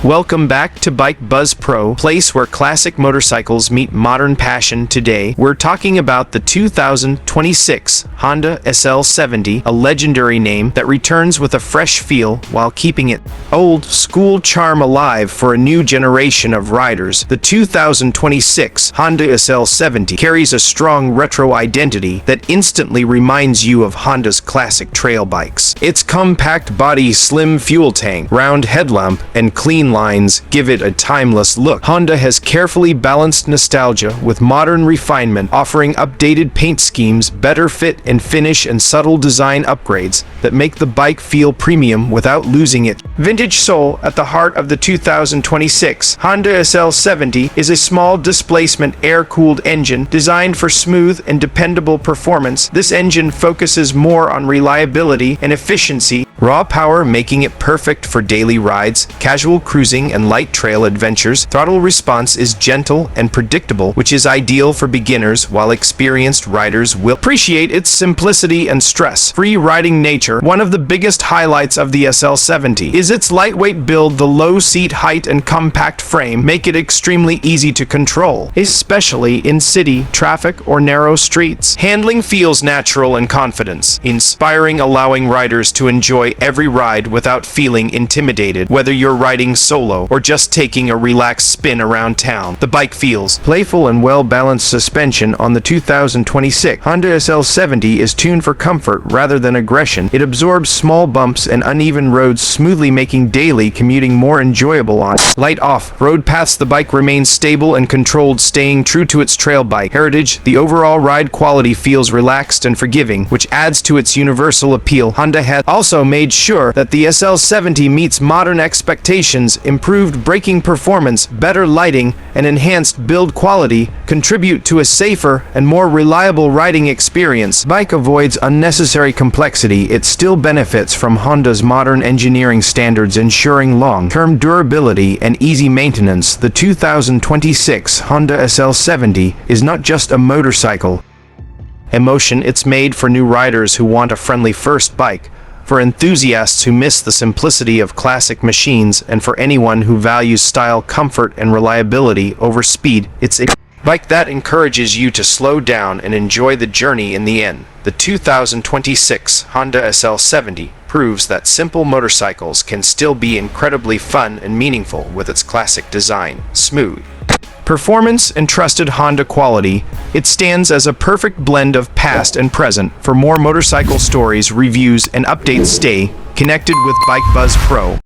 Welcome back to Bike Buzz Pro, place where classic motorcycles meet modern passion. Today, we're talking about the 2026 Honda SL70, a legendary name that returns with a fresh feel while keeping its old school charm alive for a new generation of riders. The 2026 Honda SL70 carries a strong retro identity that instantly reminds you of Honda's classic trail bikes. Its compact body, slim fuel tank, round headlamp, and clean lines give it a timeless look. Honda has carefully balanced nostalgia with modern refinement, offering updated paint schemes, better fit and finish, and subtle design upgrades that make the bike feel premium without losing its vintage soul. At the heart of the 2026 Honda SL70 is a small displacement air-cooled engine designed for smooth and dependable performance. This engine focuses more on reliability and efficiency, raw power making it perfect for daily rides, casual cruising, and light trail adventures. Throttle response is gentle and predictable, which is ideal for beginners, while experienced riders will appreciate its simplicity and stress-free riding nature. One of the biggest highlights of the SL70 is its lightweight build. The low seat height and compact frame make it extremely easy to control, especially in city traffic or narrow streets. Handling feels natural and confidence, inspiring, allowing riders to enjoy every ride without feeling intimidated. Whether you're riding solo or just taking a relaxed spin around town, the bike feels playful and well-balanced. Suspension on the 2026 Honda SL70 is tuned for comfort rather than aggression. It absorbs small bumps and uneven roads smoothly, making daily commuting more enjoyable. On light off-road paths, the bike remains stable and controlled, staying true to its trail bike heritage. The overall ride quality feels relaxed and forgiving, which adds to its universal appeal. Honda has also made sure that the SL70 meets modern expectations. Improved braking performance, better lighting, and enhanced build quality contribute to a safer and more reliable riding experience. Bike avoids unnecessary complexity. It still benefits from Honda's modern engineering standards, ensuring long-term durability and easy maintenance. The 2026 Honda SL70 is not just a motorcycle emotion. It's made for new riders who want a friendly first bike, for enthusiasts who miss the simplicity of classic machines, and for anyone who values style, comfort, and reliability over speed. It's a bike that encourages you to slow down and enjoy the journey. In the end, the 2026 Honda SL70 proves that simple motorcycles can still be incredibly fun and meaningful with its classic design, smooth performance, and trusted Honda quality. It stands as a perfect blend of past and present. For more motorcycle stories, reviews, and updates, stay connected with Bike Buzz Pro.